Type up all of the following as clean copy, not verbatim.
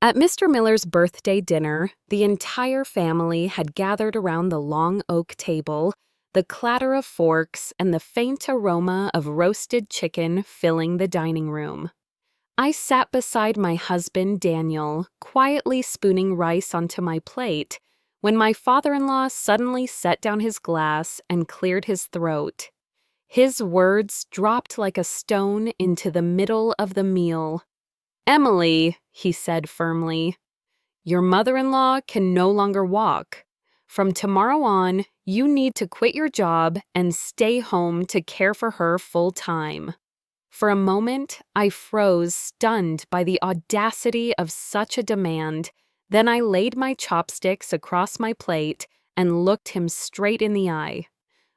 At Mr. Miller's birthday dinner, the entire family had gathered around the long oak table, the clatter of forks and the faint aroma of roasted chicken filling the dining room. I sat beside my husband, Daniel, quietly spooning rice onto my plate, when my father-in-law suddenly set down his glass and cleared his throat. His words dropped like a stone into the middle of the meal. "Emily," he said firmly, "your mother-in-law can no longer walk. From tomorrow on, you need to quit your job and stay home to care for her full-time." For a moment, I froze, stunned by the audacity of such a demand. Then I laid my chopsticks across my plate and looked him straight in the eye.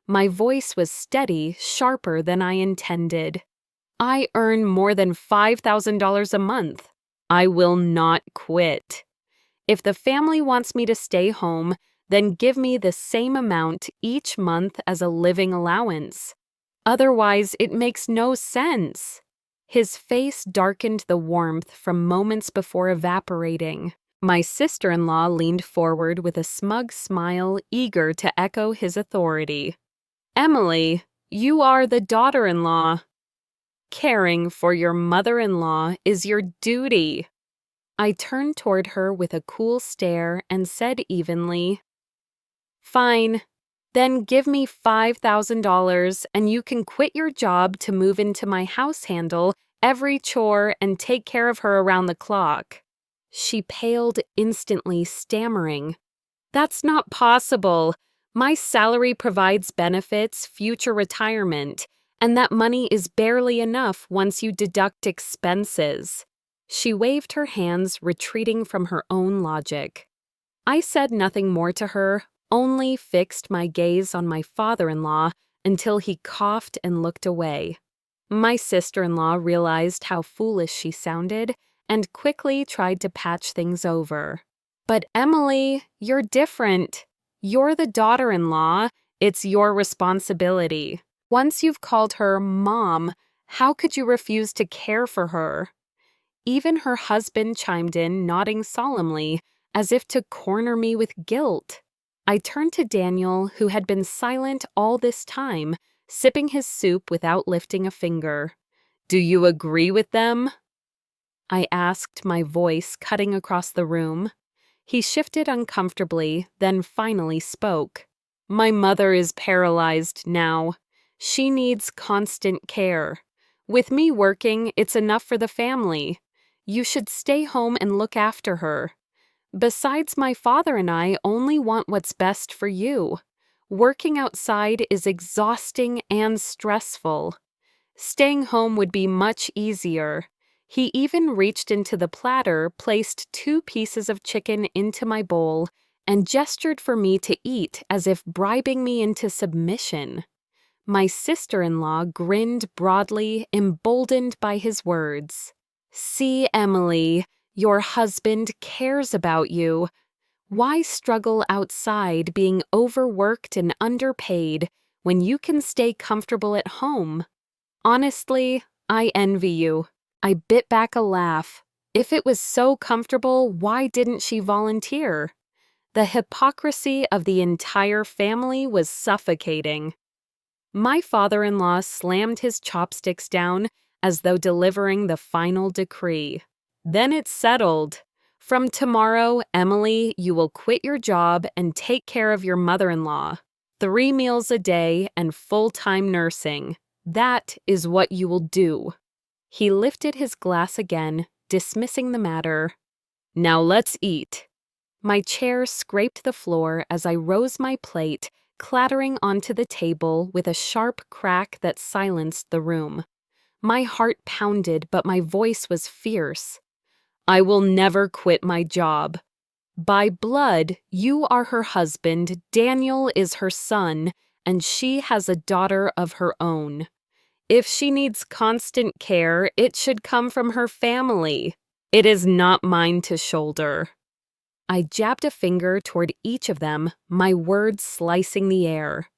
My voice was steady, sharper than I intended. "I earn more than $5,000 a month. I will not quit. If the family wants me to stay home, then give me the same amount each month as a living allowance. Otherwise, it makes no sense." His face darkened the warmth from moments before evaporating. My sister-in-law leaned forward with a smug smile, eager to echo his authority. "Emily, you are the daughter-in-law. Caring for your mother-in-law is your duty." I turned toward her with a cool stare and said evenly, "Fine. Then give me $5,000 and you can quit your job to move into my house, handle every chore, and take care of her around the clock." She paled instantly, stammering, "That's not possible. My salary provides benefits, future retirement, and that money is barely enough once you deduct expenses." She waved her hands, retreating from her own logic. I said nothing more to her, only fixed my gaze on my father-in-law until he coughed and looked away. My sister-in-law realized how foolish she sounded and quickly tried to patch things over. "But Emily, you're different. You're the daughter-in-law. It's your responsibility. Once you've called her Mom, how could you refuse to care for her?" Even her husband chimed in, nodding solemnly, as if to corner me with guilt. I turned to Daniel, who had been silent all this time, sipping his soup without lifting a finger. "Do you agree with them?" I asked, my voice cutting across the room. He shifted uncomfortably, then finally spoke. "My mother is paralyzed now. She needs constant care. With me working, it's enough for the family. You should stay home and look after her. Besides, my father and I only want what's best for you. Working outside is exhausting and stressful. Staying home would be much easier." He even reached into the platter, placed 2 pieces of chicken into my bowl, and gestured for me to eat as if bribing me into submission. My sister-in-law grinned broadly, emboldened by his words. "See, Emily, your husband cares about you. Why struggle outside being overworked and underpaid when you can stay comfortable at home? Honestly, I envy you." I bit back a laugh. If it was so comfortable, why didn't she volunteer? The hypocrisy of the entire family was suffocating. My father-in-law slammed his chopsticks down as though delivering the final decree. "Then it's settled. From tomorrow, Emily, you will quit your job and take care of your mother-in-law. 3 meals a day and full-time nursing. That is what you will do." He lifted his glass again, dismissing the matter. "Now let's eat." My chair scraped the floor as I rose my plate, clattering onto the table with a sharp crack that silenced the room. My heart pounded, but my voice was fierce. "I will never quit my job. By blood, you are her husband, Daniel is her son, and she has a daughter of her own. If she needs constant care, it should come from her family. It is not mine to shoulder." I jabbed a finger toward each of them, my words slicing the air.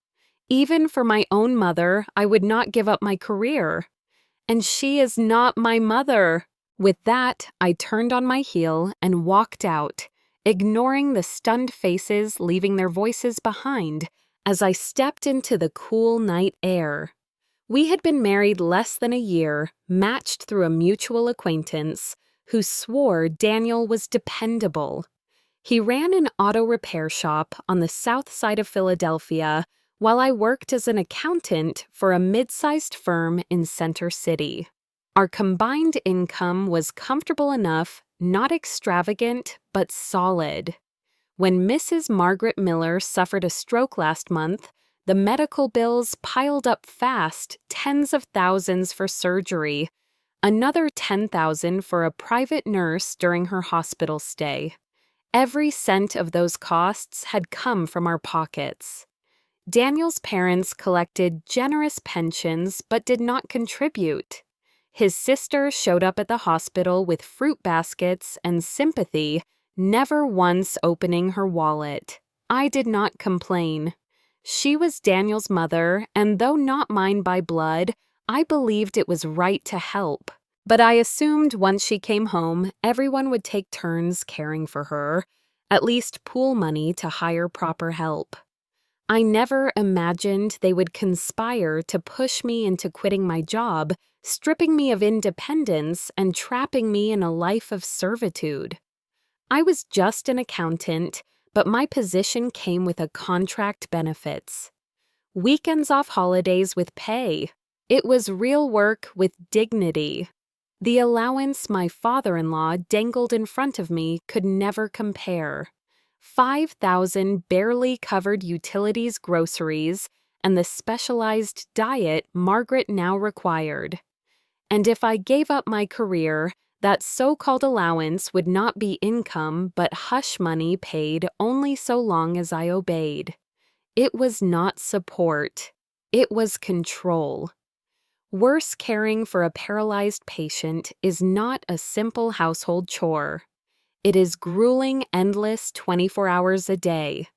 Even for my own mother, I would not give up my career. And she is not my mother. With that, I turned on my heel and walked out, ignoring the stunned faces leaving their voices behind as I stepped into the cool night air. We had been married less than a year, matched through a mutual acquaintance, who swore Daniel was dependable. He ran an auto repair shop on the south side of Philadelphia while I worked as an accountant for a mid-sized firm in Center City. Our combined income was comfortable enough, not extravagant, but solid. When Mrs. Margaret Miller suffered a stroke last month, the medical bills piled up fast, tens of thousands for surgery, another $10,000 for a private nurse during her hospital stay. Every cent of those costs had come from our pockets. Daniel's parents collected generous pensions but did not contribute. His sister showed up at the hospital with fruit baskets and sympathy, never once opening her wallet. I did not complain. She was Daniel's mother, and though not mine by blood, I believed it was right to help. But I assumed once she came home, everyone would take turns caring for her, at least pool money to hire proper help. I never imagined they would conspire to push me into quitting my job, stripping me of independence and trapping me in a life of servitude. I was just an accountant, but my position came with a contract benefits. Weekends off, holidays with pay. It was real work with dignity. The allowance my father-in-law dangled in front of me could never compare. 5,000 barely covered utilities, groceries, and the specialized diet Margaret now required. And if I gave up my career, that so-called allowance would not be income but hush money paid only so long as I obeyed. It was not support. It was control. Worse, caring for a paralyzed patient is not a simple household chore. It is grueling, endless 24 hours a day.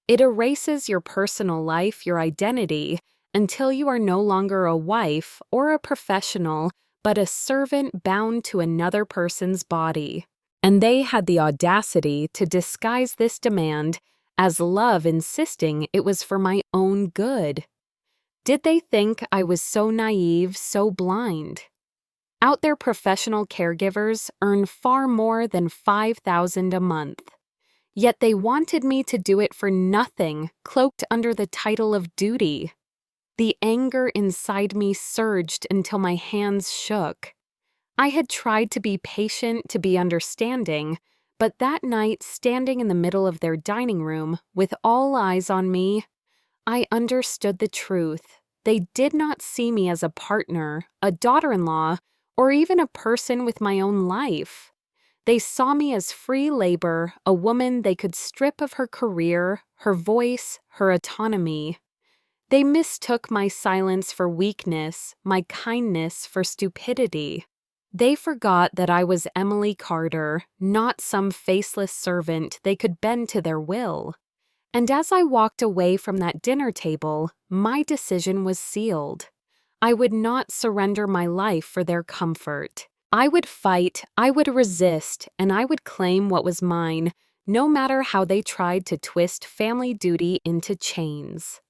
It erases your personal life, your identity, until you are no longer a wife or a professional, but a servant bound to another person's body. And they had the audacity to disguise this demand as love, insisting it was for my own good. Did they think I was so naive, so blind? Out there, professional caregivers earn far more than $5,000 a month. Yet they wanted me to do it for nothing, cloaked under the title of duty. The anger inside me surged until my hands shook. I had tried to be patient, to be understanding, but that night, standing in the middle of their dining room, with all eyes on me, I understood the truth. They did not see me as a partner, a daughter-in-law, or even a person with my own life. They saw me as free labor, a woman they could strip of her career, her voice, her autonomy. They mistook my silence for weakness, my kindness for stupidity. They forgot that I was Emily Carter, not some faceless servant they could bend to their will. And as I walked away from that dinner table, my decision was sealed. I would not surrender my life for their comfort. I would fight, I would resist, and I would claim what was mine, no matter how they tried to twist family duty into chains.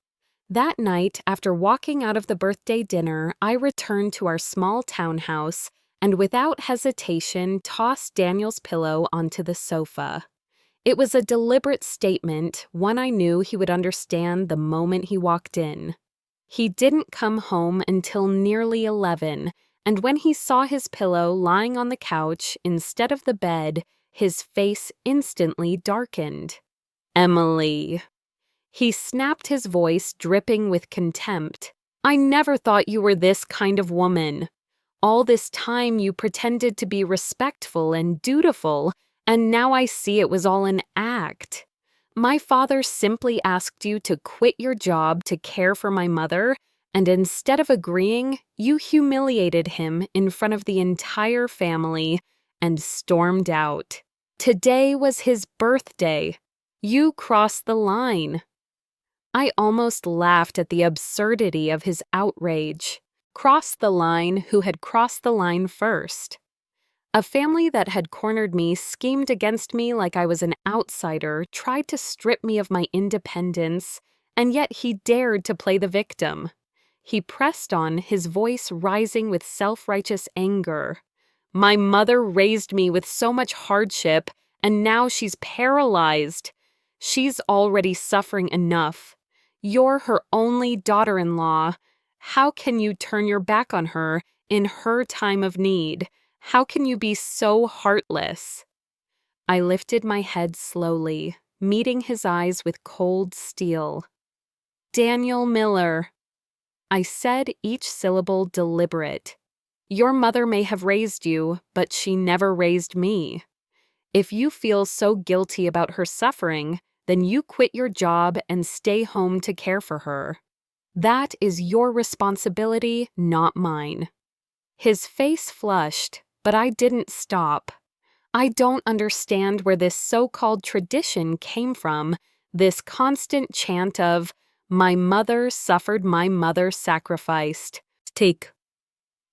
That night, after walking out of the birthday dinner, I returned to our small townhouse and without hesitation tossed Daniel's pillow onto the sofa. It was a deliberate statement, one I knew he would understand the moment he walked in. He didn't come home until nearly 11, and when he saw his pillow lying on the couch instead of the bed, his face instantly darkened. "Emily." He snapped, his voice dripping with contempt. "I never thought you were this kind of woman. All this time you pretended to be respectful and dutiful, and now I see it was all an act. My father simply asked you to quit your job to care for my mother, and instead of agreeing, you humiliated him in front of the entire family and stormed out. Today was his birthday. You crossed the line." I almost laughed at the absurdity of his outrage. Crossed the line who had crossed the line first. A family that had cornered me, schemed against me like I was an outsider, tried to strip me of my independence, and yet he dared to play the victim. He pressed on, his voice rising with self-righteous anger. My mother raised me with so much hardship, and now she's paralyzed. She's already suffering enough. You're her only daughter-in-law. How can you turn your back on her in her time of need? How can you be so heartless? I lifted my head slowly, meeting his eyes with cold steel. Daniel Miller. I said each syllable deliberate. Your mother may have raised you, but she never raised me. If you feel so guilty about her suffering, then you quit your job and stay home to care for her. That is your responsibility, not mine. His face flushed, but I didn't stop. I don't understand where this so-called tradition came from, this constant chant of, my mother suffered, my mother sacrificed. Take.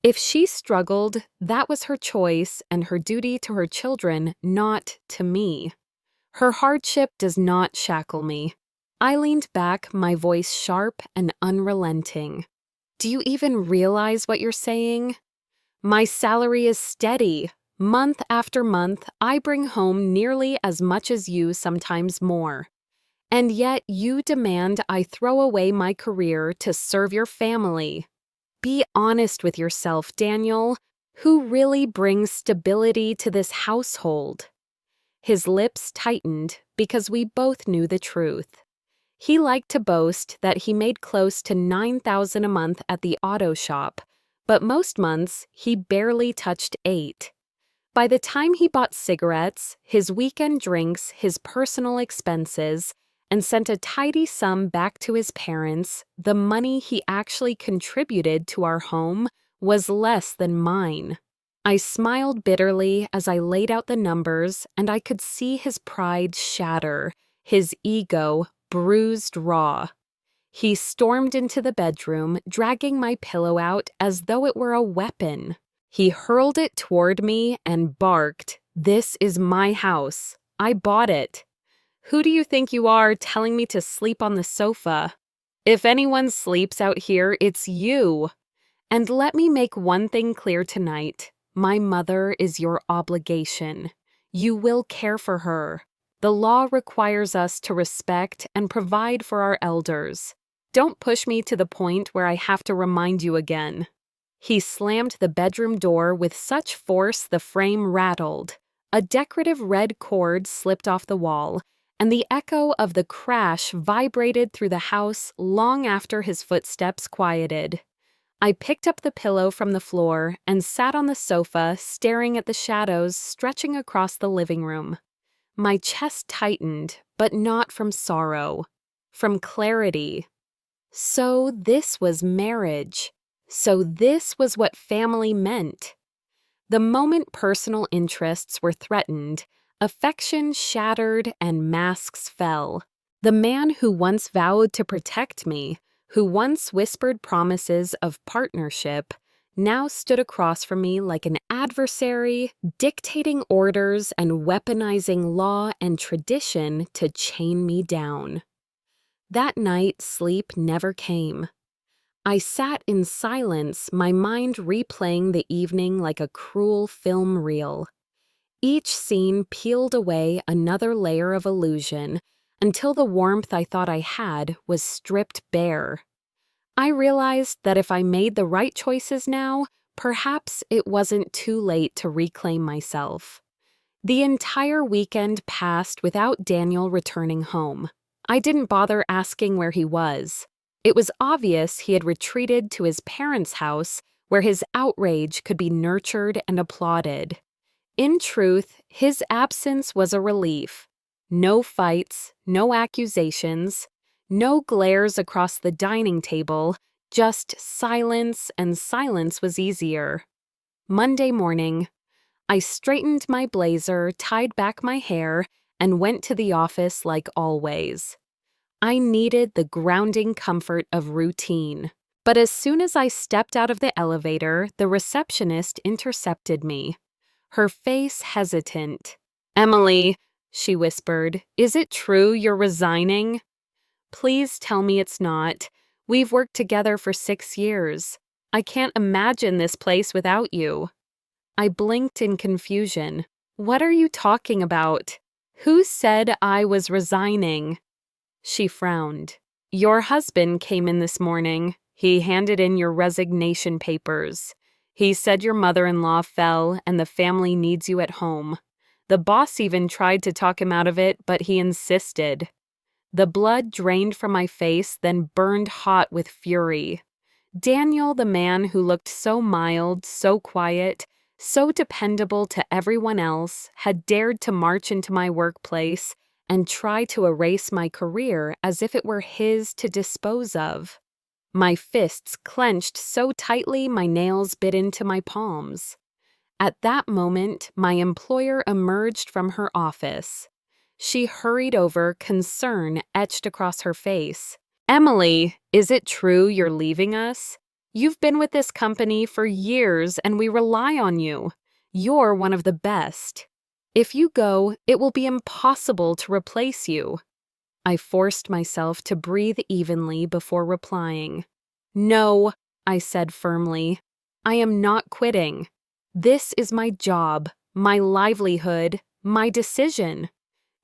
If she struggled, that was her choice and her duty to her children, not to me. Her hardship does not shackle me. I leaned back, my voice sharp and unrelenting. Do you even realize what you're saying? My salary is steady. Month after month, I bring home nearly as much as you, sometimes more. And yet you demand I throw away my career to serve your family. Be honest with yourself, Daniel. Who really brings stability to this household? His lips tightened because we both knew the truth. He liked to boast that he made close to $9,000 a month at the auto shop, but most months he barely touched $8,000. By the time he bought cigarettes, his weekend drinks, his personal expenses, and sent a tidy sum back to his parents, the money he actually contributed to our home was less than mine. I smiled bitterly as I laid out the numbers, and I could see his pride shatter, his ego bruised raw. He stormed into the bedroom, dragging my pillow out as though it were a weapon. He hurled it toward me and barked, "This is my house. I bought it. Who do you think you are telling me to sleep on the sofa? If anyone sleeps out here, it's you. And let me make one thing clear tonight. My mother is your obligation. You will care for her. The law requires us to respect and provide for our elders. Don't push me to the point where I have to remind you again." He slammed the bedroom door with such force the frame rattled. A decorative red cord slipped off the wall, and the echo of the crash vibrated through the house long after his footsteps quieted. I picked up the pillow from the floor and sat on the sofa, staring at the shadows stretching across the living room. My chest tightened, but not from sorrow, from clarity. So this was marriage. So this was what family meant. The moment personal interests were threatened, affection shattered and masks fell. The man who once vowed to protect me, who once whispered promises of partnership, now stood across from me like an adversary, dictating orders and weaponizing law and tradition to chain me down. That night, sleep never came. I sat in silence, my mind replaying the evening like a cruel film reel. Each scene peeled away another layer of illusion until the warmth I thought I had was stripped bare. I realized that if I made the right choices now, perhaps it wasn't too late to reclaim myself. The entire weekend passed without Daniel returning home. I didn't bother asking where he was. It was obvious he had retreated to his parents' house where his outrage could be nurtured and applauded. In truth, his absence was a relief. No fights, no accusations, no glares across the dining table, just silence, and silence was easier. Monday morning, I straightened my blazer, tied back my hair, and went to the office like always. I needed the grounding comfort of routine. But as soon as I stepped out of the elevator, the receptionist intercepted me. her face hesitant. "Emily," she whispered, "is it true you're resigning?" "Please tell me it's not. We've worked together for 6 years. I can't imagine this place without you." I blinked in confusion. "What are you talking about? Who said I was resigning?" She frowned. "Your husband came in this morning. He handed in your resignation papers. He said your mother-in-law fell and the family needs you at home. The boss even tried to talk him out of it, but he insisted." The blood drained from my face, then burned hot with fury. Daniel, the man who looked so mild, so quiet, so dependable to everyone else, had dared to march into my workplace and try to erase my career as if it were his to dispose of. My fists clenched so tightly my nails bit into my palms. At that moment, my employer emerged from her office. She hurried over, concern etched across her face. "Emily, is it true you're leaving us? You've been with this company for years and we rely on you. You're one of the best. If you go, it will be impossible to replace you." I forced myself to breathe evenly before replying. "No," I said firmly. "I am not quitting. This is my job, my livelihood, my decision.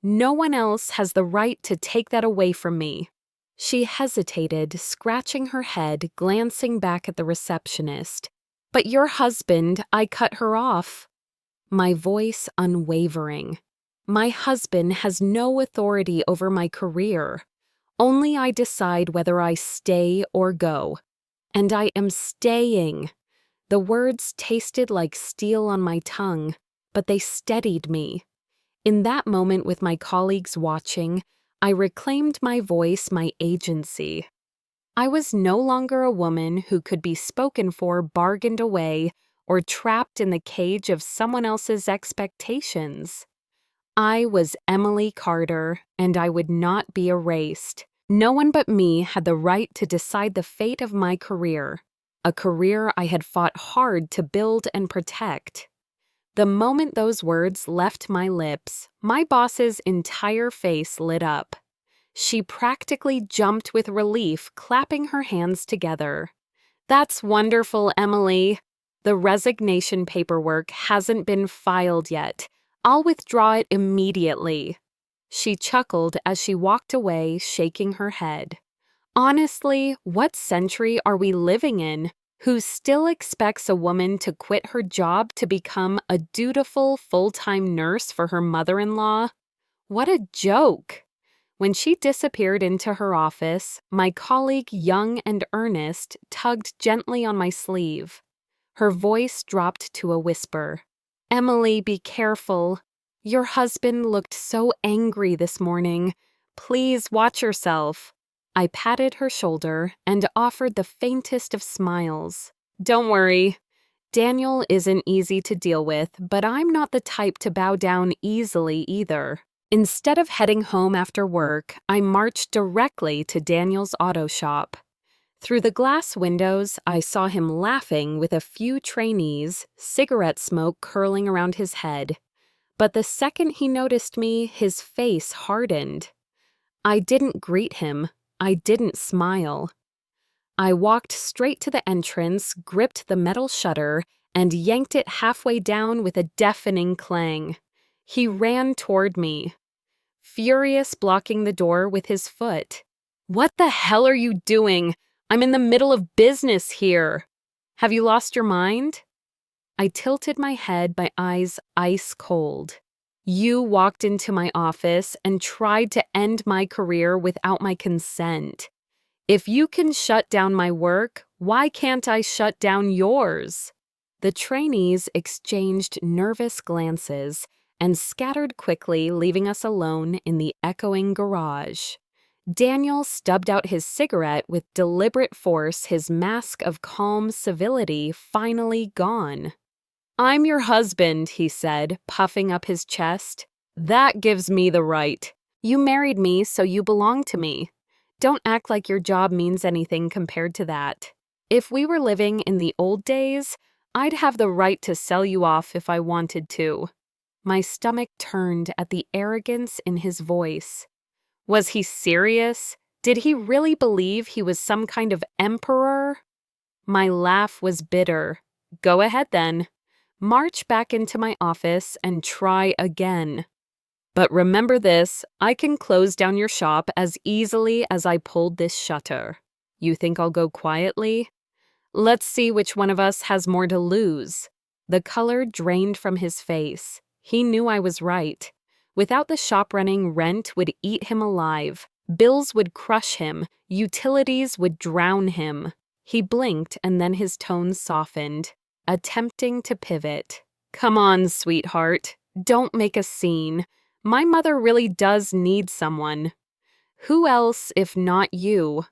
No one else has the right to take that away from me." She hesitated, scratching her head, glancing back at the receptionist. "But your husband," I cut her off. My voice unwavering. "My husband has no authority over my career. Only I decide whether I stay or go. And I am staying." The words tasted like steel on my tongue, but they steadied me. In that moment, with my colleagues watching, I reclaimed my voice, my agency. I was no longer a woman who could be spoken for, bargained away, or trapped in the cage of someone else's expectations. I was Emily Carter, and I would not be erased. No one but me had the right to decide the fate of my career, a career I had fought hard to build and protect. The moment those words left my lips, my boss's entire face lit up. She practically jumped with relief, clapping her hands together. "That's wonderful, Emily. The resignation paperwork hasn't been filed yet. I'll withdraw it immediately." She chuckled as she walked away, shaking her head. Honestly, what century are we living in? Who still expects a woman to quit her job to become a dutiful full-time nurse for her mother-in-law? What a joke! When she disappeared into her office, my colleague, young and earnest, tugged gently on my sleeve. Her voice dropped to a whisper. "Emily, be careful. Your husband looked so angry this morning. Please watch yourself." I patted her shoulder and offered the faintest of smiles. "Don't worry. Daniel isn't easy to deal with, but I'm not the type to bow down easily either." Instead of heading home after work, I marched directly to Daniel's auto shop. Through the glass windows, I saw him laughing with a few trainees, cigarette smoke curling around his head. But the second he noticed me, his face hardened. I didn't greet him. I didn't smile. I walked straight to the entrance, gripped the metal shutter, and yanked it halfway down with a deafening clang. He ran toward me, furious, blocking the door with his foot. "What the hell are you doing? I'm in the middle of business here. Have you lost your mind?" I tilted my head, my eyes ice cold. "You walked into my office and tried to end my career without my consent. If you can shut down my work, why can't I shut down yours?" The trainees exchanged nervous glances and scattered quickly, leaving us alone in the echoing garage. Daniel stubbed out his cigarette with deliberate force, his mask of calm civility finally gone. "I'm your husband," he said, puffing up his chest. "That gives me the right. You married me, so you belong to me. Don't act like your job means anything compared to that. If we were living in the old days, I'd have the right to sell you off if I wanted to. My stomach turned at the arrogance in his voice. Was he serious? Did he really believe he was some kind of emperor? My laugh was bitter. Go ahead then. March back into my office and try again. But remember this, I can close down your shop as easily as I pulled this shutter. You think I'll go quietly? Let's see which one of us has more to lose. The color drained from his face. He knew I was right. Without the shop running, rent would eat him alive. Bills would crush him. Utilities would drown him. He blinked and then his tone softened, attempting to pivot. Come on, sweetheart. Don't make a scene. My mother really does need someone. Who else if not you?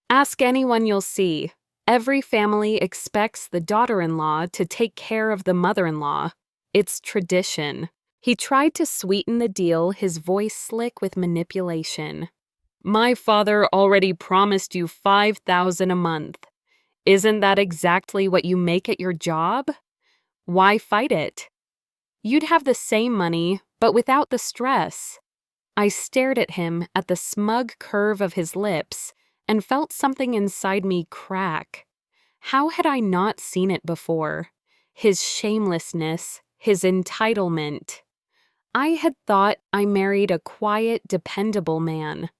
Ask anyone you'll see. Every family expects the daughter-in-law to take care of the mother-in-law. It's tradition. He tried to sweeten the deal, his voice slick with manipulation. My father already promised you $5,000 a month. Isn't that exactly what you make at your job? Why fight it? You'd have the same money, but without the stress. I stared at him, at the smug curve of his lips, and felt something inside me crack. How had I not seen it before? His shamelessness, his entitlement. I had thought I married a quiet, dependable man.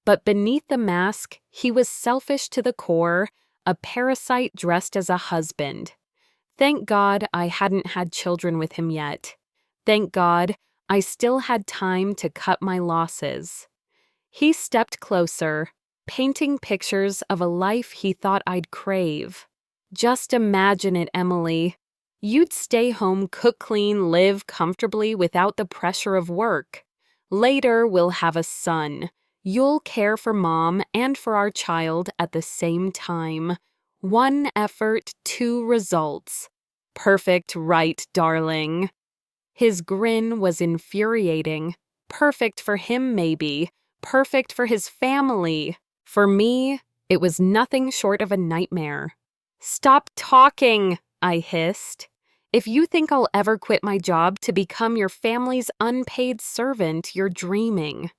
But beneath the mask, he was selfish to the core, a parasite dressed as a husband. Thank God I hadn't had children with him yet. Thank God I still had time to cut my losses. He stepped closer, painting pictures of a life he thought I'd crave. Just imagine it, Emily. You'd stay home, cook clean, live comfortably without the pressure of work. Later, we'll have a son. You'll care for Mom and for our child at the same time. One effort, two results. Perfect, right, darling? His grin was infuriating. Perfect for him, maybe. Perfect for his family. For me, it was nothing short of a nightmare. Stop talking, I hissed. If you think I'll ever quit my job to become your family's unpaid servant, you're dreaming.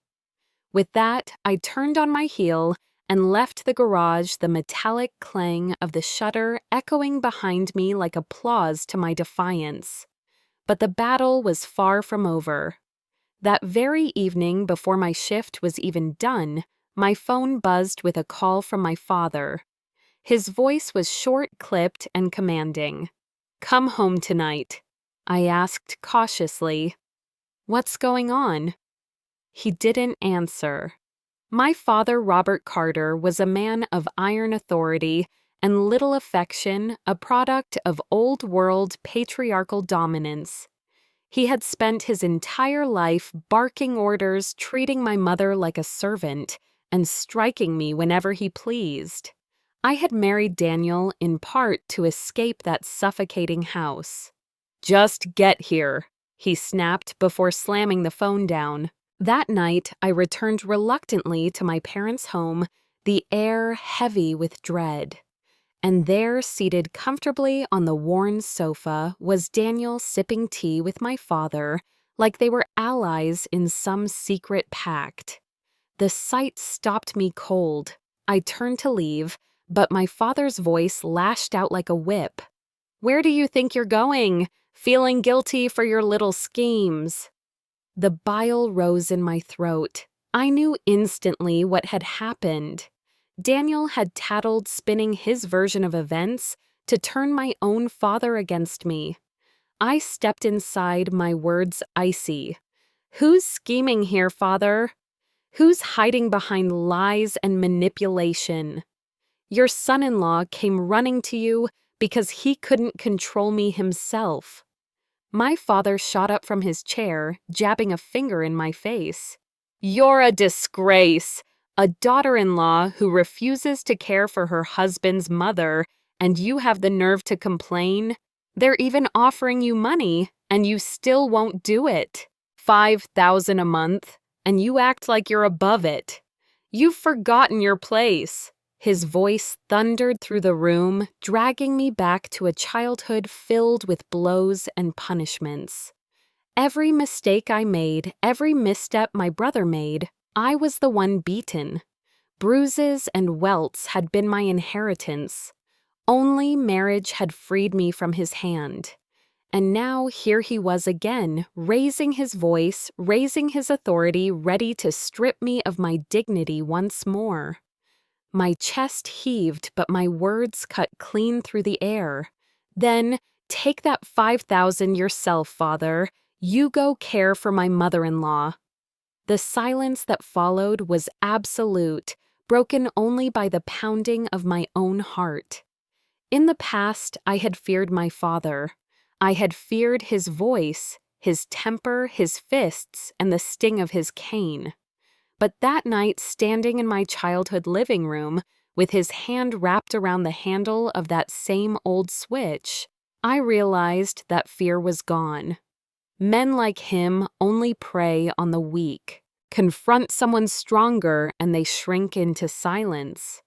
With that, I turned on my heel and left the garage, the metallic clang of the shutter echoing behind me like applause to my defiance. But the battle was far from over. That very evening, before my shift was even done, my phone buzzed with a call from my father. His voice was short-clipped and commanding. Come home tonight. I asked cautiously. What's going on? He didn't answer. My father, Robert Carter, was a man of iron authority and little affection, a product of old-world patriarchal dominance. He had spent his entire life barking orders, treating my mother like a servant, and striking me whenever he pleased. I had married Daniel in part to escape that suffocating house. Just get here, he snapped before slamming the phone down. That night, I returned reluctantly to my parents' home, the air heavy with dread. And there, seated comfortably on the worn sofa, was Daniel sipping tea with my father, like they were allies in some secret pact. The sight stopped me cold. I turned to leave, but my father's voice lashed out like a whip. Where do you think you're going? Feeling guilty for your little schemes? The bile rose in my throat. I knew instantly what had happened. Daniel had tattled, spinning his version of events to turn my own father against me. I stepped inside, my words icy. Who's scheming here, father? Who's hiding behind lies and manipulation? Your son-in-law came running to you because he couldn't control me himself. My father shot up from his chair, jabbing a finger in my face. You're a disgrace! A daughter-in-law who refuses to care for her husband's mother, and you have the nerve to complain? They're even offering you money, and you still won't do it. $5,000 a month, and you act like you're above it. You've forgotten your place. His voice thundered through the room, dragging me back to a childhood filled with blows and punishments. Every mistake I made, every misstep my brother made, I was the one beaten. Bruises and welts had been my inheritance. Only marriage had freed me from his hand. And now here he was again, raising his voice, raising his authority, ready to strip me of my dignity once more. My chest heaved, but my words cut clean through the air. Then, take that 5,000 yourself, father. You go care for my mother-in-law. The silence that followed was absolute, broken only by the pounding of my own heart. In the past, I had feared my father. I had feared his voice, his temper, his fists, and the sting of his cane. But that night, standing in my childhood living room, with his hand wrapped around the handle of that same old switch, I realized that fear was gone. Men like him only prey on the weak. Confront someone stronger and they shrink into silence.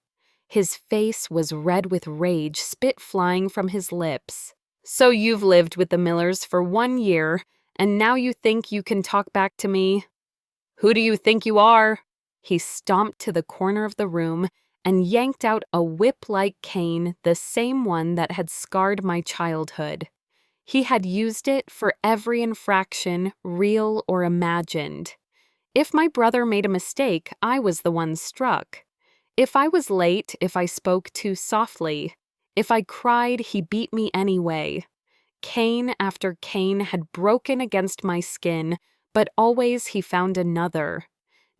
His face was red with rage, spit flying from his lips. So you've lived with the Millers for 1 year, and now you think you can talk back to me? Who do you think you are? He stomped to the corner of the room and yanked out a whip-like cane, the same one that had scarred my childhood. He had used it for every infraction, real or imagined. If my brother made a mistake, I was the one struck. If I was late, if I spoke too softly, if I cried, he beat me anyway. Cane after cane had broken against my skin, but always he found another.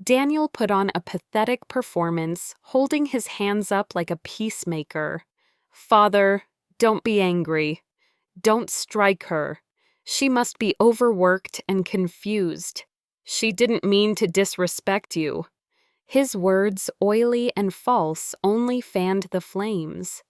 Daniel put on a pathetic performance, holding his hands up like a peacemaker. Father, don't be angry. Don't strike her. She must be overworked and confused. She didn't mean to disrespect you. His words, oily and false, only fanned the flames.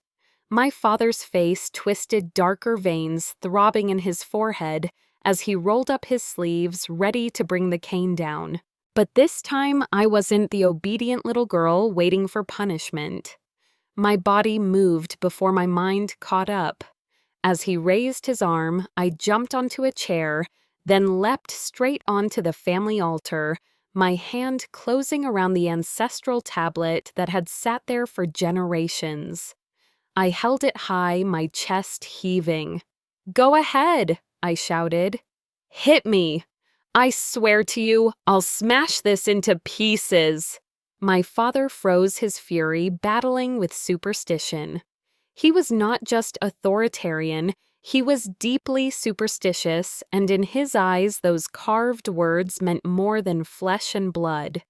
My father's face twisted darker veins throbbing in his forehead as he rolled up his sleeves, ready to bring the cane down. But this time, I wasn't the obedient little girl waiting for punishment. My body moved before my mind caught up. As he raised his arm, I jumped onto a chair, then leapt straight onto the family altar, my hand closing around the ancestral tablet that had sat there for generations. I held it high, my chest heaving. "Go ahead," I shouted. "Hit me. I swear to you, I'll smash this into pieces." My father froze his fury, battling with superstition. He was not just authoritarian, he was deeply superstitious, and in his eyes those carved words meant more than flesh and blood.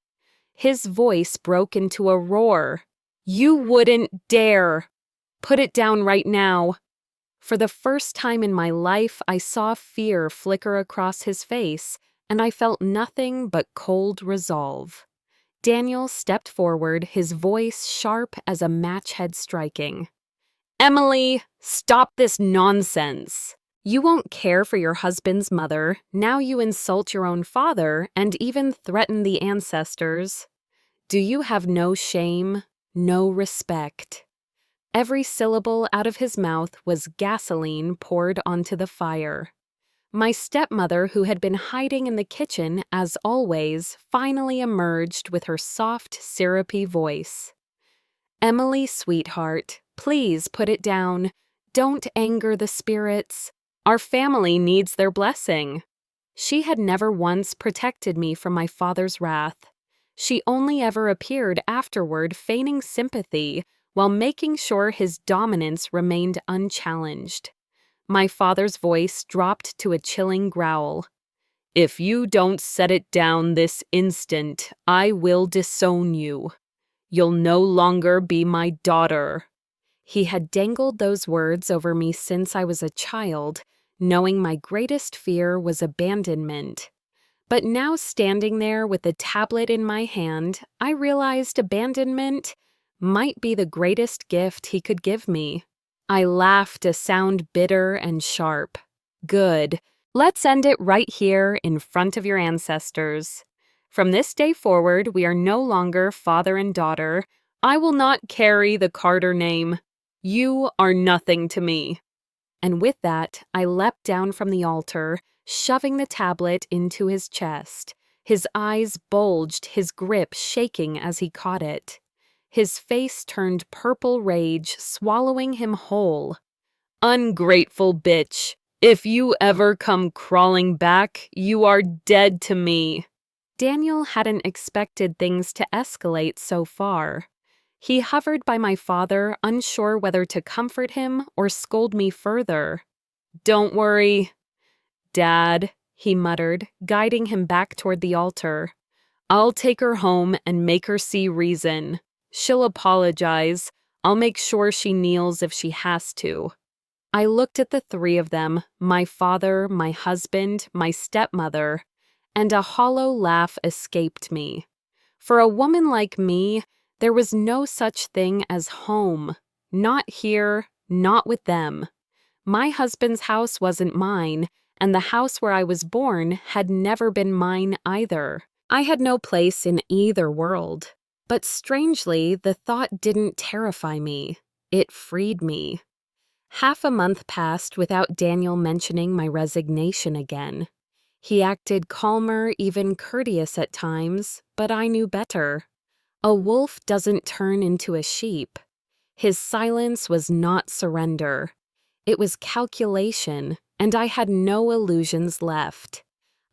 His voice broke into a roar. "You wouldn't dare! Put it down right now." For the first time in my life, I saw fear flicker across his face, and I felt nothing but cold resolve. Daniel stepped forward, his voice sharp as a match head striking. "Emily, stop this nonsense. You won't care for your husband's mother. Now you insult your own father and even threaten the ancestors. Do you have no shame, no respect?" Every syllable out of his mouth was gasoline poured onto the fire. My stepmother, who had been hiding in the kitchen, as always, finally emerged with her soft, syrupy voice. "Emily, sweetheart, please put it down. Don't anger the spirits. Our family needs their blessing." She had never once protected me from my father's wrath. She only ever appeared afterward feigning sympathy, while making sure his dominance remained unchallenged. My father's voice dropped to a chilling growl. "If you don't set it down this instant, I will disown you. You'll no longer be my daughter." He had dangled those words over me since I was a child, knowing my greatest fear was abandonment. But now standing there with the tablet in my hand, I realized abandonment might be the greatest gift he could give me. I laughed, a sound bitter and sharp. "Good. Let's end it right here in front of your ancestors. From this day forward, we are no longer father and daughter. I will not carry the Carter name. You are nothing to me." And with that, I leapt down from the altar, shoving the tablet into his chest. His eyes bulged, his grip shaking as he caught it. His face turned purple rage, swallowing him whole. "Ungrateful bitch! If you ever come crawling back, you are dead to me." Daniel hadn't expected things to escalate so far. He hovered by my father, unsure whether to comfort him or scold me further. "Don't worry, Dad," he muttered, guiding him back toward the altar. "I'll take her home and make her see reason. She'll apologize. I'll make sure she kneels if she has to." I looked at the three of them, my father, my husband, my stepmother, and a hollow laugh escaped me. For a woman like me, there was no such thing as home. Not here, not with them. My husband's house wasn't mine, and the house where I was born had never been mine either. I had no place in either world. But strangely, the thought didn't terrify me. It freed me. Half a month passed without Daniel mentioning my resignation again. He acted calmer, even courteous at times, but I knew better. A wolf doesn't turn into a sheep. His silence was not surrender. It was calculation, and I had no illusions left.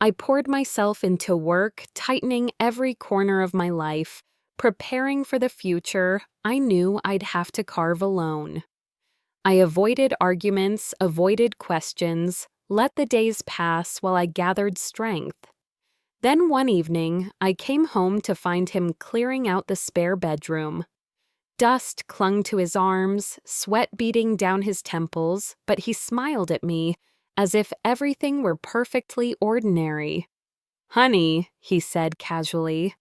I poured myself into work, tightening every corner of my life, preparing for the future I knew I'd have to carve alone. I avoided arguments, avoided questions, let the days pass while I gathered strength. Then one evening, I came home to find him clearing out the spare bedroom. Dust clung to his arms, sweat beading down his temples, but he smiled at me as if everything were perfectly ordinary. "Honey," he said casually,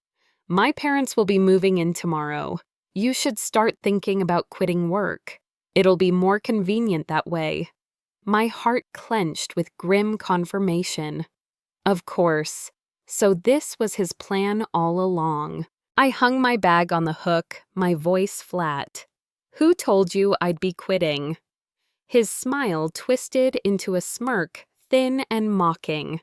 "my parents will be moving in tomorrow. You should start thinking about quitting work. It'll be more convenient that way." My heart clenched with grim confirmation. Of course. So this was his plan all along. I hung my bag on the hook, my voice flat. "Who told you I'd be quitting?" His smile twisted into a smirk, thin and mocking.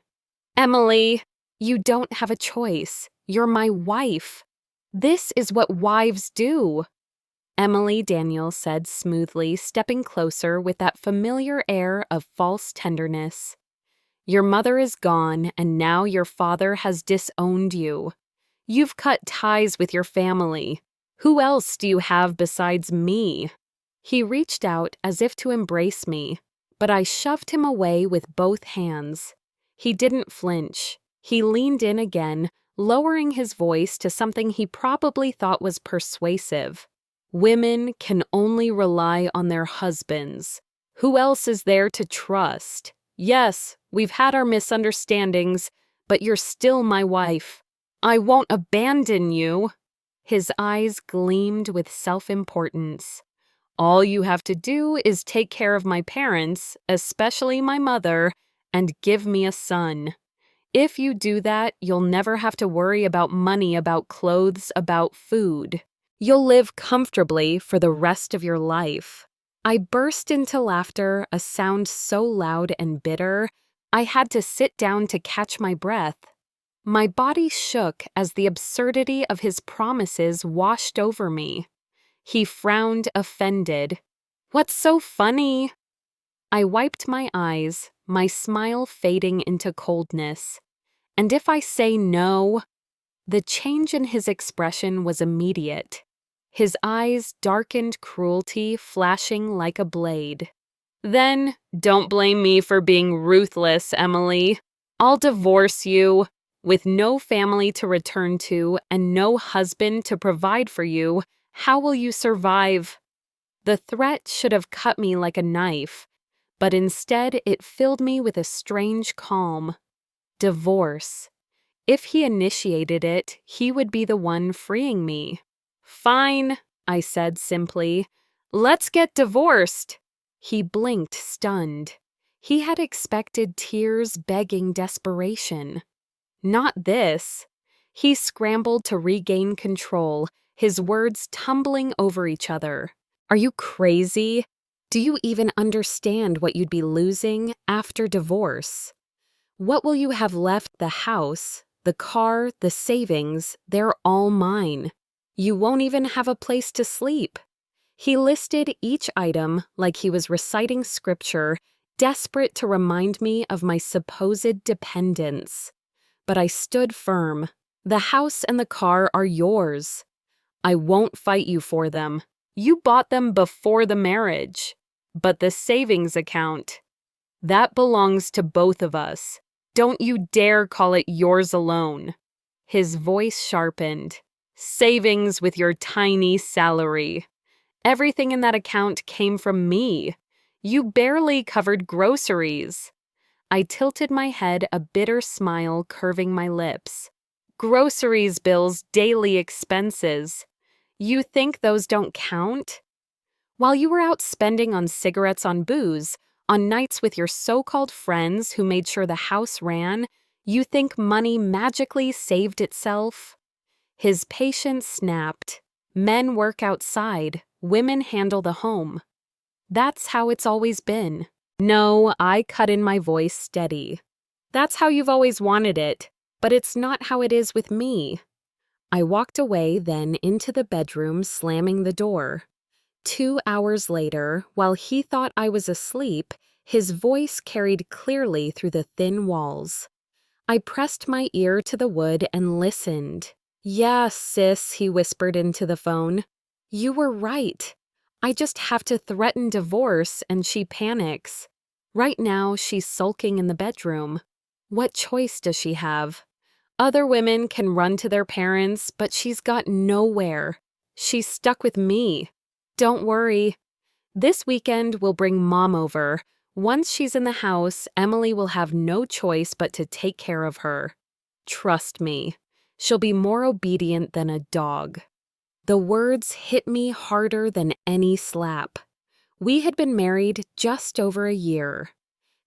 "Emily, you don't have a choice. You're my wife. This is what wives do." Emily, Daniel said smoothly, stepping closer with that familiar air of false tenderness. "Your mother is gone, and now your father has disowned you. You've cut ties with your family. Who else do you have besides me?" He reached out as if to embrace me, but I shoved him away with both hands. He didn't flinch. He leaned in again, lowering his voice to something he probably thought was persuasive. "Women can only rely on their husbands. Who else is there to trust? Yes, we've had our misunderstandings, but you're still my wife. I won't abandon you." His eyes gleamed with self-importance. "All you have to do is take care of my parents, especially my mother, and give me a son. If you do that, you'll never have to worry about money, about clothes, about food. You'll live comfortably for the rest of your life." I burst into laughter, a sound so loud and bitter, I had to sit down to catch my breath. My body shook as the absurdity of his promises washed over me. He frowned, offended. "What's so funny?" I wiped my eyes, my smile fading into coldness. "And if I say no?" The change in his expression was immediate. His eyes darkened cruelty, flashing like a blade. "Then, don't blame me for being ruthless, Emily. I'll divorce you. With no family to return to and no husband to provide for you, how will you survive?" The threat should have cut me like a knife, but instead it filled me with a strange calm. Divorce. If he initiated it, he would be the one freeing me. "Fine," I said simply. "Let's get divorced." He blinked, stunned. He had expected tears begging desperation. Not this. He scrambled to regain control, his words tumbling over each other. Are you crazy? Do you even understand what you'd be losing after divorce? What will you have left? The house, the car, the savings, they're all mine. You won't even have a place to sleep. He listed each item like he was reciting scripture, desperate to remind me of my supposed dependence. But I stood firm. The house and the car are yours. I won't fight you for them. You bought them before the marriage. But the savings account, that belongs to both of us. Don't you dare call it yours alone. His voice sharpened. Savings with your tiny salary. Everything in that account came from me. You barely covered groceries. I tilted my head, a bitter smile curving my lips. Groceries bills, daily expenses. You think those don't count? While you were out spending on cigarettes, on booze, on nights with your so-called friends who made sure the house ran, you think money magically saved itself? His patience snapped. Men work outside, women handle the home. That's how it's always been. No, I cut in my voice steady. That's how you've always wanted it, but it's not how it is with me. I walked away then into the bedroom, slamming the door. 2 hours later, while he thought I was asleep, his voice carried clearly through the thin walls. I pressed my ear to the wood and listened. Yeah, sis, he whispered into the phone. You were right. I just have to threaten divorce and she panics. Right now, she's sulking in the bedroom. What choice does she have? Other women can run to their parents, but she's got nowhere. She's stuck with me. Don't worry. This weekend we'll bring Mom over. Once she's in the house, Emily will have no choice but to take care of her. Trust me, she'll be more obedient than a dog. The words hit me harder than any slap. We had been married just over a year.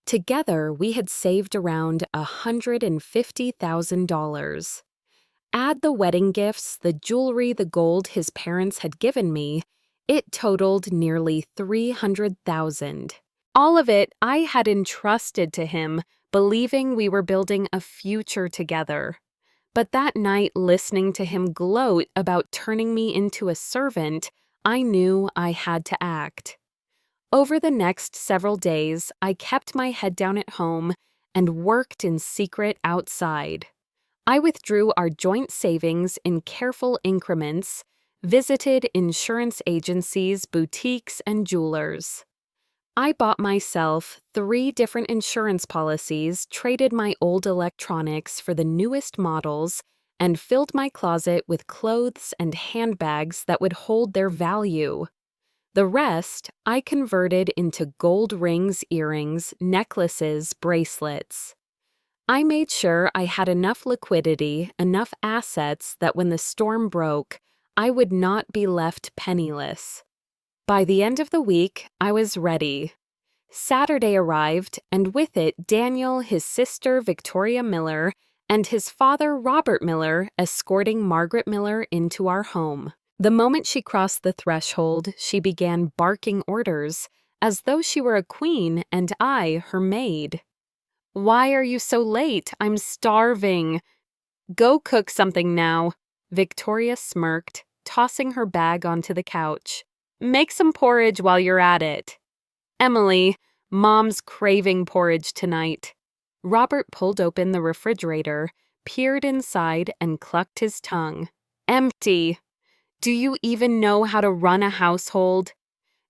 Together, we had saved around $150,000. Add the wedding gifts, the jewelry, the gold his parents had given me, it totaled nearly $300,000. All of it I had entrusted to him, believing we were building a future together. But that night, listening to him gloat about turning me into a servant, I knew I had to act. Over the next several days, I kept my head down at home and worked in secret outside. I withdrew our joint savings in careful increments, visited insurance agencies, boutiques, and jewelers. I bought myself 3 different insurance policies, traded my old electronics for the newest models, and filled my closet with clothes and handbags that would hold their value. The rest I converted into gold rings, earrings, necklaces, bracelets. I made sure I had enough liquidity, enough assets that when the storm broke, I would not be left penniless. By the end of the week, I was ready. Saturday arrived, and with it Daniel, his sister Victoria Miller, and his father Robert Miller escorting Margaret Miller into our home. The moment she crossed the threshold, she began barking orders, as though she were a queen and I her maid. Why are you so late? I'm starving. Go cook something now. Victoria smirked, tossing her bag onto the couch. Make some porridge while you're at it. Emily, Mom's craving porridge tonight. Robert pulled open the refrigerator, peered inside, and clucked his tongue. Empty. Do you even know how to run a household?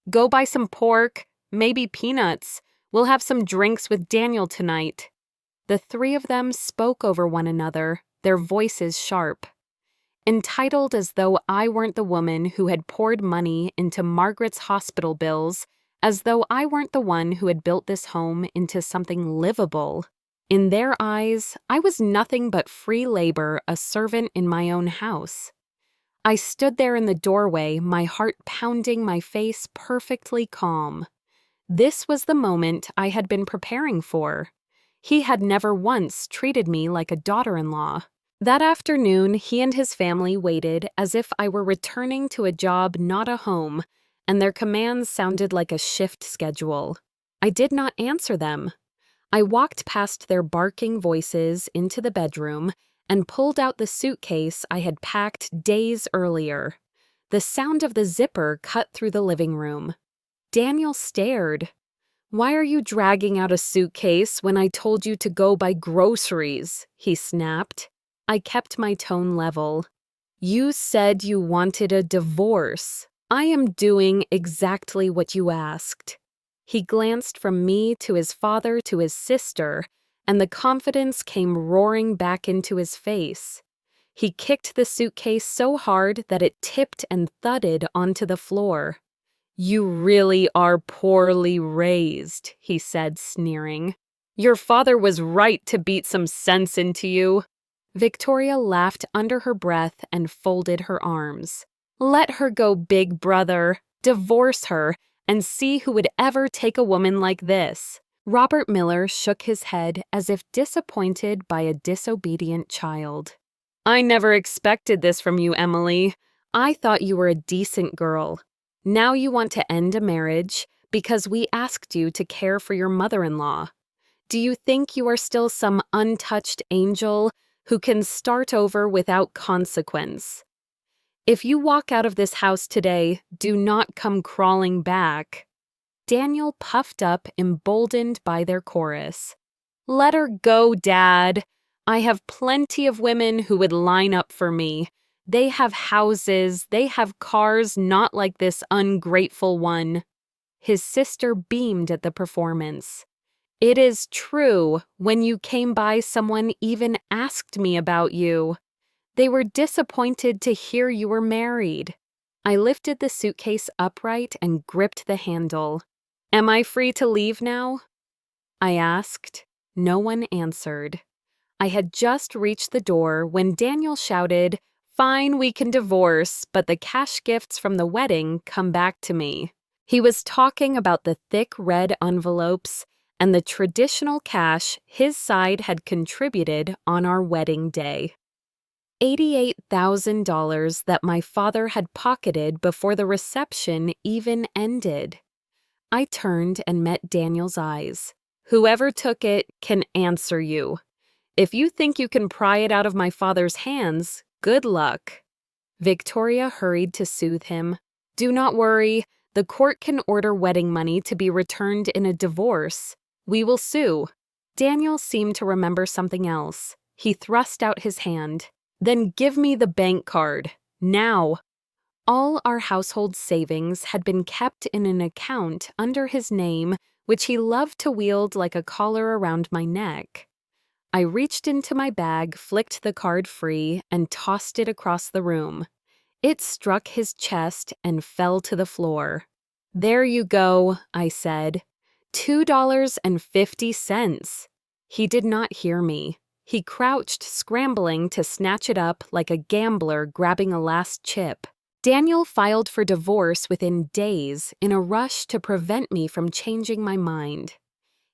Go buy some pork, maybe peanuts. We'll have some drinks with Daniel tonight. The 3 of them spoke over one another, their voices sharp. Entitled as though I weren't the woman who had poured money into Margaret's hospital bills, as though I weren't the one who had built this home into something livable. In their eyes, I was nothing but free labor, a servant in my own house. I stood there in the doorway, my heart pounding, my face perfectly calm. This was the moment I had been preparing for. He had never once treated me like a daughter-in-law. That afternoon, he and his family waited as if I were returning to a job, not a home, and their commands sounded like a shift schedule. I did not answer them. I walked past their barking voices into the bedroom and pulled out the suitcase I had packed days earlier. The sound of the zipper cut through the living room. Daniel stared. "Why are you dragging out a suitcase when I told you to go buy groceries?" he snapped. I kept my tone level. "You said you wanted a divorce. I am doing exactly what you asked." He glanced from me to his father to his sister, and the confidence came roaring back into his face. He kicked the suitcase so hard that it tipped and thudded onto the floor. "You really are poorly raised," he said, sneering. "Your father was right to beat some sense into you." Victoria laughed under her breath and folded her arms. "Let her go, big brother. Divorce her, and see who would ever take a woman like this." Robert Miller shook his head as if disappointed by a disobedient child. "I never expected this from you, Emily. I thought you were a decent girl. Now you want to end a marriage because we asked you to care for your mother-in-law. Do you think you are still some untouched angel who can start over without consequence? If you walk out of this house today, do not come crawling back." Daniel puffed up, emboldened by their chorus. "Let her go, Dad. I have plenty of women who would line up for me. They have houses, they have cars, not like this ungrateful one." His sister beamed at the performance. "It is true. When you came by, someone even asked me about you. They were disappointed to hear you were married." I lifted the suitcase upright and gripped the handle. "Am I free to leave now?" I asked. No one answered. I had just reached the door when Daniel shouted, "Fine, we can divorce, but the cash gifts from the wedding come back to me." He was talking about the thick red envelopes and the traditional cash his side had contributed on our wedding day. $88,000 that my father had pocketed before the reception even ended. I turned and met Daniel's eyes. "Whoever took it can answer you. If you think you can pry it out of my father's hands, good luck." Victoria hurried to soothe him. "Do not worry. The court can order wedding money to be returned in a divorce. We will sue." Daniel seemed to remember something else. He thrust out his hand. "Then give me the bank card. Now." All our household savings had been kept in an account under his name, which he loved to wield like a collar around my neck. I reached into my bag, flicked the card free, and tossed it across the room. It struck his chest and fell to the floor. "There you go," I said. $2.50. He did not hear me. He crouched, scrambling to snatch it up like a gambler grabbing a last chip. Daniel filed for divorce within days in a rush to prevent me from changing my mind.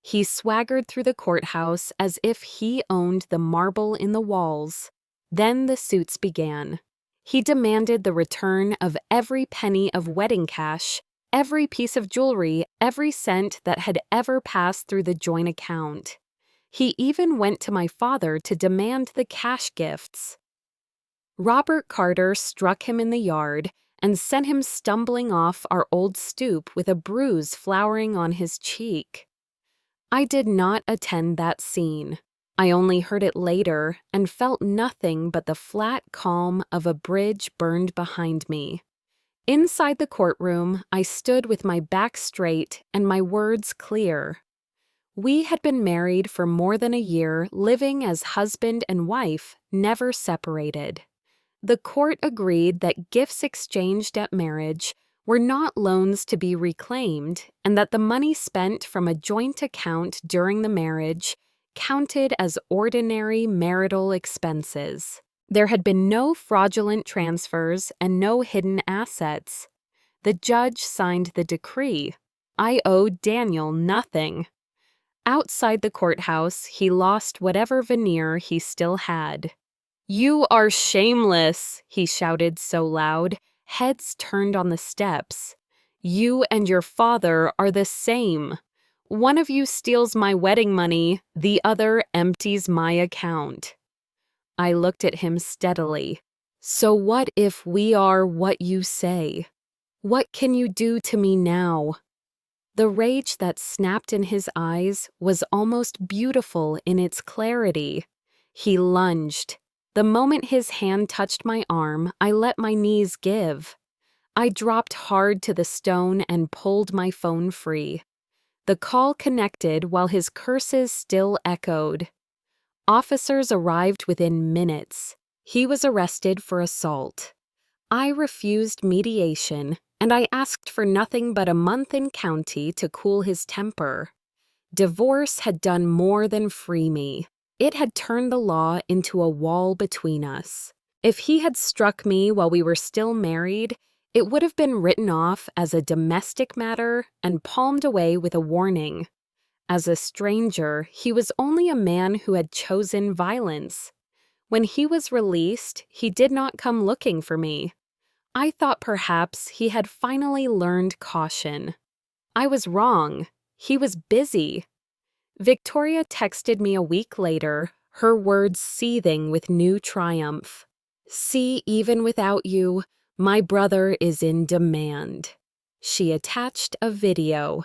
He swaggered through the courthouse as if he owned the marble in the walls. Then the suits began. He demanded the return of every penny of wedding cash, every piece of jewelry, every cent that had ever passed through the joint account. He even went to my father to demand the cash gifts. Robert Carter struck him in the yard and sent him stumbling off our old stoop with a bruise flowering on his cheek. I did not attend that scene. I only heard it later and felt nothing but the flat calm of a bridge burned behind me. Inside the courtroom, I stood with my back straight and my words clear. We had been married for more than a year, living as husband and wife, never separated. The court agreed that gifts exchanged at marriage were not loans to be reclaimed, and that the money spent from a joint account during the marriage counted as ordinary marital expenses. There had been no fraudulent transfers and no hidden assets. The judge signed the decree. I owed Daniel nothing. Outside the courthouse, he lost whatever veneer he still had. "You are shameless," he shouted so loud, heads turned on the steps. "You and your father are the same. One of you steals my wedding money, the other empties my account." I looked at him steadily. "So what if we are what you say? What can you do to me now?" The rage that snapped in his eyes was almost beautiful in its clarity. He lunged. The moment his hand touched my arm, I let my knees give. I dropped hard to the stone and pulled my phone free. The call connected while his curses still echoed. Officers arrived within minutes. He was arrested for assault. I refused mediation, and I asked for nothing but a month in county to cool his temper. Divorce had done more than free me. It had turned the law into a wall between us. If he had struck me while we were still married, it would have been written off as a domestic matter and palmed away with a warning. As a stranger, he was only a man who had chosen violence. When he was released, he did not come looking for me. I thought perhaps he had finally learned caution. I was wrong. He was busy. Victoria texted me a week later, her words seething with new triumph. "See, even without you, my brother is in demand." She attached a video.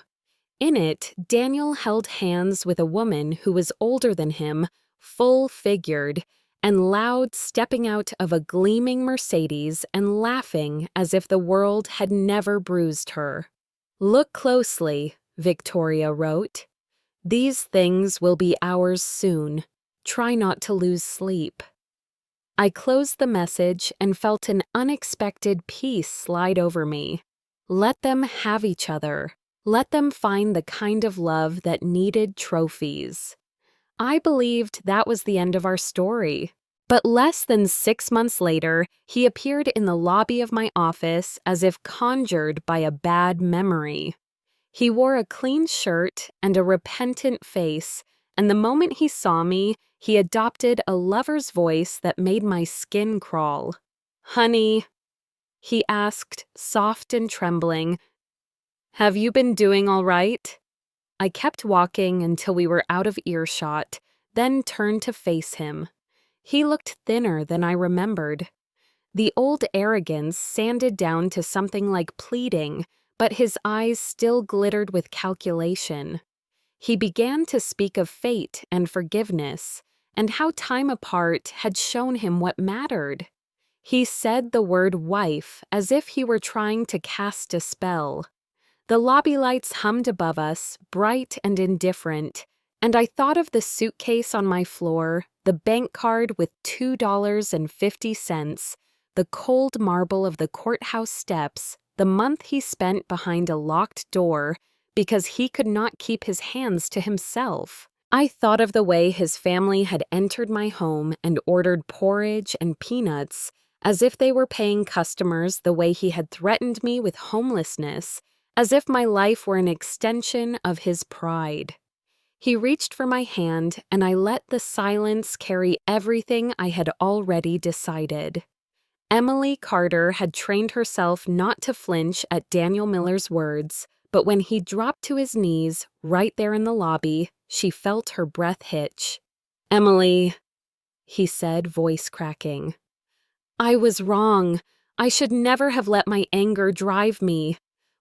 In it, Daniel held hands with a woman who was older than him, full-figured, and loud, stepping out of a gleaming Mercedes and laughing as if the world had never bruised her. "Look closely," Victoria wrote. "These things will be ours soon. Try not to lose sleep." I closed the message and felt an unexpected peace slide over me. Let them have each other. Let them find the kind of love that needed trophies. I believed that was the end of our story. But less than 6 months later, he appeared in the lobby of my office as if conjured by a bad memory. He wore a clean shirt and a repentant face, and the moment he saw me, he adopted a lover's voice that made my skin crawl. "Honey," he asked, soft and trembling, "have you been doing all right?" I kept walking until we were out of earshot, then turned to face him. He looked thinner than I remembered. The old arrogance sanded down to something like pleading, but his eyes still glittered with calculation. He began to speak of fate and forgiveness, and how time apart had shown him what mattered. He said the word wife as if he were trying to cast a spell. The lobby lights hummed above us, bright and indifferent, and I thought of the suitcase on my floor, the bank card with $2.50, the cold marble of the courthouse steps, the month he spent behind a locked door because he could not keep his hands to himself. I thought of the way his family had entered my home and ordered porridge and peanuts as if they were paying customers the way he had threatened me with homelessness, as if my life were an extension of his pride. He reached for my hand, and I let the silence carry everything I had already decided. Emily Carter had trained herself not to flinch at Daniel Miller's words, but when he dropped to his knees, right there in the lobby, she felt her breath hitch. "Emily," he said, voice cracking. "I was wrong. I should never have let my anger drive me.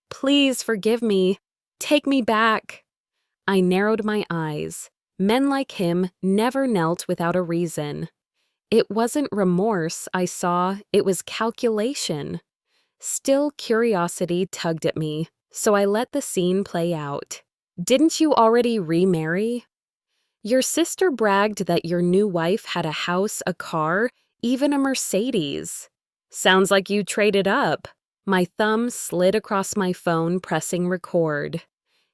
Please forgive me. Take me back." I narrowed my eyes. Men like him never knelt without a reason. It wasn't remorse I saw, it was calculation. Still, curiosity tugged at me, so I let the scene play out. "Didn't you already remarry? Your sister bragged that your new wife had a house, a car, even a Mercedes. Sounds like you traded up." My thumb slid across my phone, pressing record.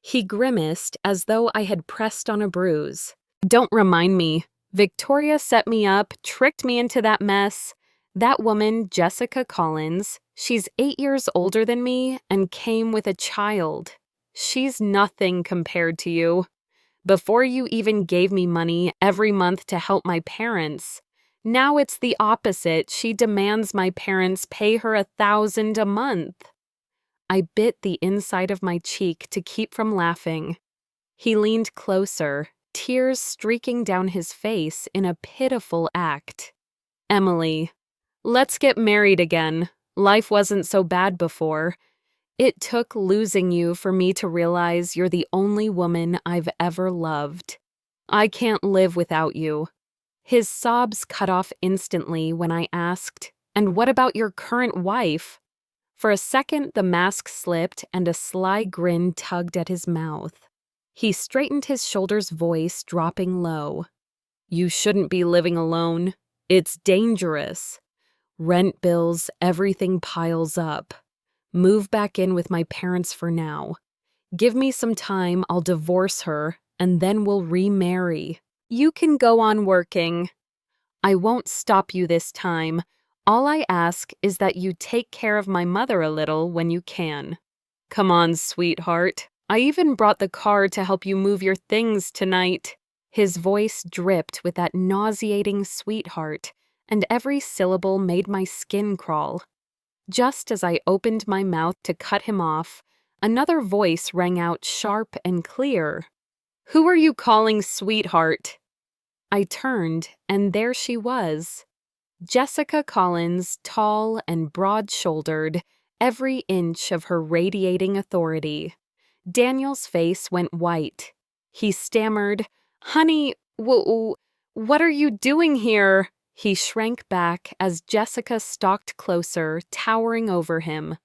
He grimaced as though I had pressed on a bruise. "Don't remind me. Victoria set me up, tricked me into that mess. That woman, Jessica Collins, she's 8 years older than me and came with a child. She's nothing compared to you. Before you even gave me money every month to help my parents, Now it's the opposite. She demands my parents pay her $1,000 a month. I bit the inside of my cheek to keep from laughing. He leaned closer, tears streaking down his face in a pitiful act. Emily, let's get married again. Life wasn't so bad before. It took losing you for me to realize you're the only woman I've ever loved. I can't live without you. His sobs cut off instantly when I asked, "And what about your current wife?" For a second, the mask slipped and a sly grin tugged at his mouth. He straightened his shoulders, voice dropping low. "You shouldn't be living alone. It's dangerous. Rent bills, everything piles up. Move back in with my parents for now. Give me some time, I'll divorce her, and then we'll remarry. You can go on working. I won't stop you this time. All I ask is that you take care of my mother a little when you can. Come on, sweetheart. I even brought the car to help you move your things tonight." His voice dripped with that nauseating sweetheart, and every syllable made my skin crawl. Just as I opened my mouth to cut him off, another voice rang out sharp and clear. "Who are you calling sweetheart?" I turned, and there she was. Jessica Collins, tall and broad-shouldered, every inch of her radiating authority. Daniel's face went white. He stammered, "Honey, what are you doing here?" He shrank back as Jessica stalked closer, towering over him.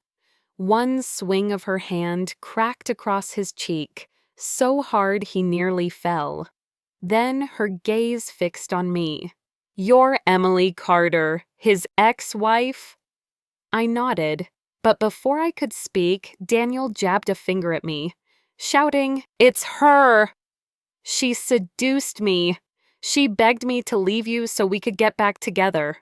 One swing of her hand cracked across his cheek, so hard he nearly fell. Then her gaze fixed on me. "You're Emily Carter, his ex-wife?" I nodded, but before I could speak, Daniel jabbed a finger at me, shouting, "It's her! She seduced me. She begged me to leave you so we could get back together."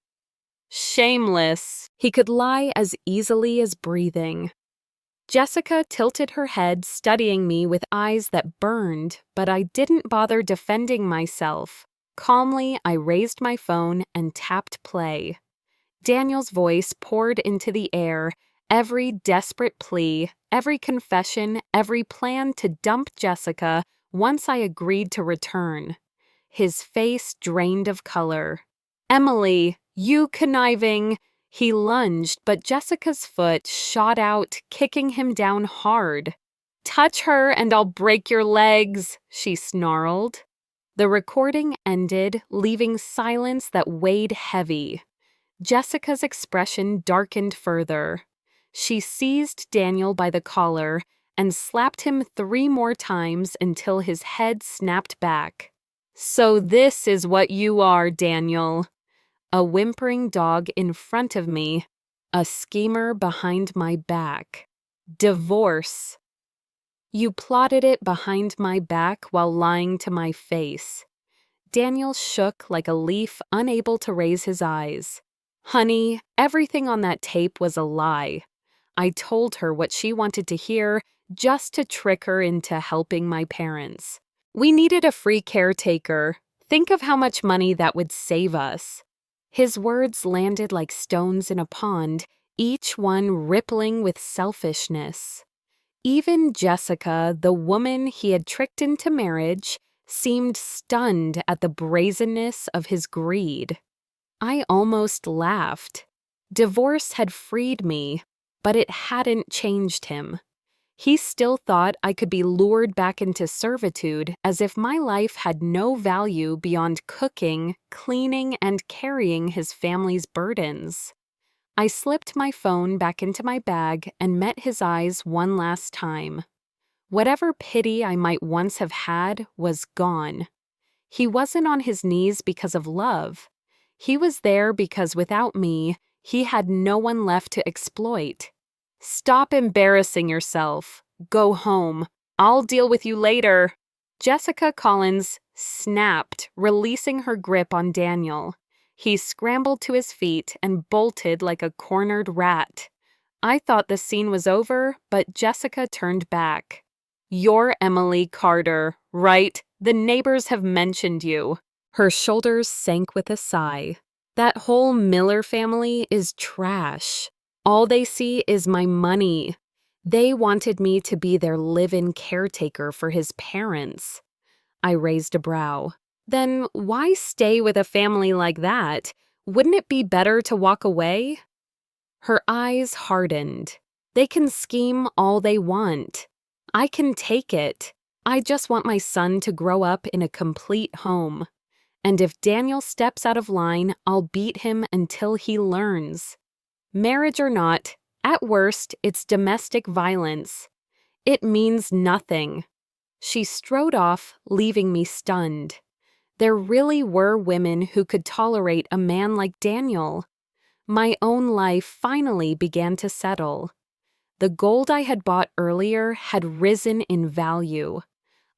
Shameless. He could lie as easily as breathing. Jessica tilted her head, studying me with eyes that burned, but I didn't bother defending myself. Calmly, I raised my phone and tapped play. Daniel's voice poured into the air, every desperate plea, every confession, every plan to dump Jessica once I agreed to return. His face drained of color. "Emily, you conniving!" He lunged, but Jessica's foot shot out, kicking him down hard. "Touch her and I'll break your legs," she snarled. The recording ended, leaving silence that weighed heavy. Jessica's expression darkened further. She seized Daniel by the collar and slapped him 3 more times until his head snapped back. "So this is what you are, Daniel." A whimpering dog in front of me, a schemer behind my back. Divorce. You plotted it behind my back while lying to my face. Daniel shook like a leaf, unable to raise his eyes. "Honey, everything on that tape was a lie. I told her what she wanted to hear just to trick her into helping my parents. We needed a free caretaker. Think of how much money that would save us." His words landed like stones in a pond, each one rippling with selfishness. Even Jessica, the woman he had tricked into marriage, seemed stunned at the brazenness of his greed. I almost laughed. Divorce had freed me, but it hadn't changed him. He still thought I could be lured back into servitude, as if my life had no value beyond cooking, cleaning, and carrying his family's burdens. I slipped my phone back into my bag and met his eyes one last time. Whatever pity I might once have had was gone. He wasn't on his knees because of love. He was there because without me, he had no one left to exploit. "Stop embarrassing yourself. Go home. I'll deal with you later." Jessica Collins snapped, releasing her grip on Daniel. He scrambled to his feet and bolted like a cornered rat. I thought the scene was over, but Jessica turned back. "You're Emily Carter, right? The neighbors have mentioned you." Her shoulders sank with a sigh. That whole Miller family is trash. All they see is my money. They wanted me to be their live-in caretaker for his parents. I raised a brow. Then why stay with a family like that? Wouldn't it be better to walk away? Her eyes hardened. They can scheme all they want. I can take it. I just want my son to grow up in a complete home. And if Daniel steps out of line, I'll beat him until he learns. Marriage or not, at worst, it's domestic violence. It means nothing. She strode off, leaving me stunned. There really were women who could tolerate a man like Daniel. My own life finally began to settle. The gold I had bought earlier had risen in value.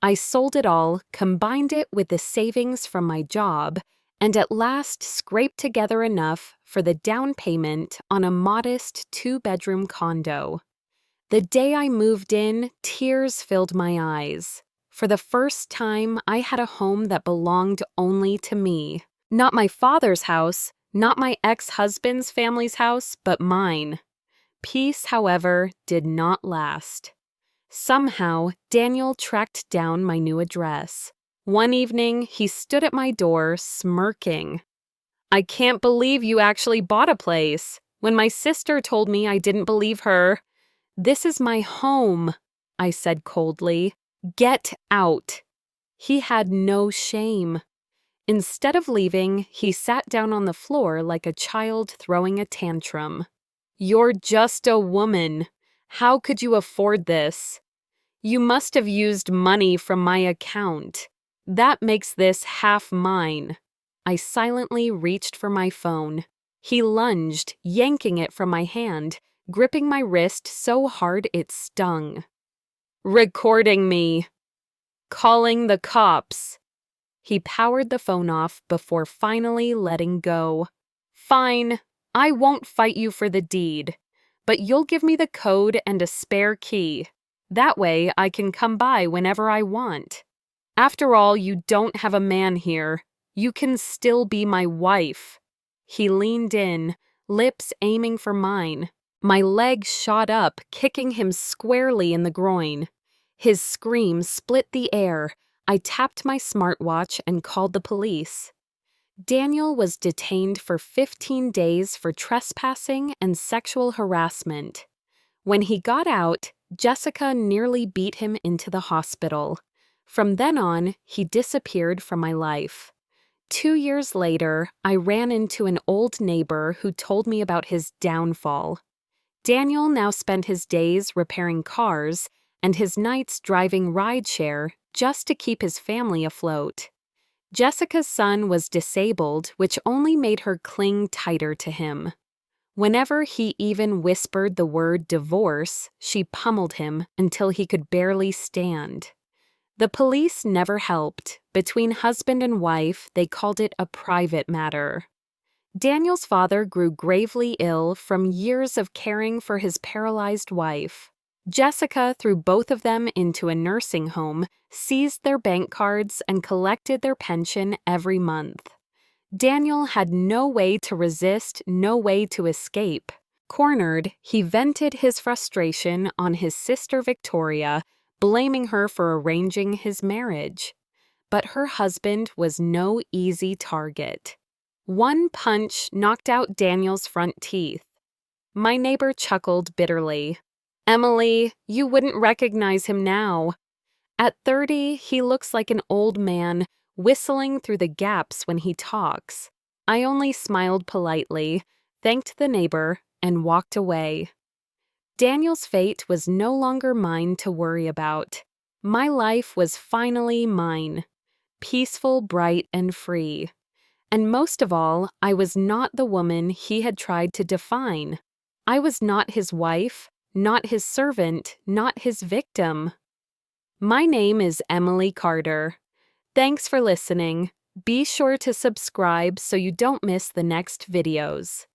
I sold it all, combined it with the savings from my job, and at last scraped together enough for the down payment on a modest 2-bedroom condo. The day I moved in, tears filled my eyes. For the first time, I had a home that belonged only to me. Not my father's house, not my ex-husband's family's house, but mine. Peace, however, did not last. Somehow, Daniel tracked down my new address. One evening, he stood at my door, smirking. "I can't believe you actually bought a place. When my sister told me, I didn't believe her." "This is my home," I said coldly. "Get out." He had no shame. Instead of leaving, he sat down on the floor like a child throwing a tantrum. "You're just a woman. How could you afford this? You must have used money from my account. That makes this half mine." I silently reached for my phone. He lunged, yanking it from my hand, gripping my wrist so hard it stung. "Recording me. Calling the cops." He powered the phone off before finally letting go. "Fine, I won't fight you for the deed, but you'll give me the code and a spare key. That way I can come by whenever I want. After all, you don't have a man here. You can still be my wife." He leaned in, lips aiming for mine. My leg shot up, kicking him squarely in the groin. His scream split the air. I tapped my smartwatch and called the police. Daniel was detained for 15 days for trespassing and sexual harassment. When he got out, Jessica nearly beat him into the hospital. From then on, he disappeared from my life. 2 years later, I ran into an old neighbor who told me about his downfall. Daniel now spent his days repairing cars and his nights driving rideshare just to keep his family afloat. Jessica's son was disabled, which only made her cling tighter to him. Whenever he even whispered the word divorce, she pummeled him until he could barely stand. The police never helped. Between husband and wife, they called it a private matter. Daniel's father grew gravely ill from years of caring for his paralyzed wife. Jessica threw both of them into a nursing home, seized their bank cards, and collected their pension every month. Daniel had no way to resist, no way to escape. Cornered, he vented his frustration on his sister Victoria, blaming her for arranging his marriage. But her husband was no easy target. One punch knocked out Daniel's front teeth. My neighbor chuckled bitterly. "Emily, you wouldn't recognize him now. At 30, he looks like an old man, whistling through the gaps when he talks." I only smiled politely, thanked the neighbor, and walked away. Daniel's fate was no longer mine to worry about. My life was finally mine. Peaceful, bright, and free. And most of all, I was not the woman he had tried to define. I was not his wife, not his servant, not his victim. My name is Emily Carter. Thanks for listening. Be sure to subscribe so you don't miss the next videos.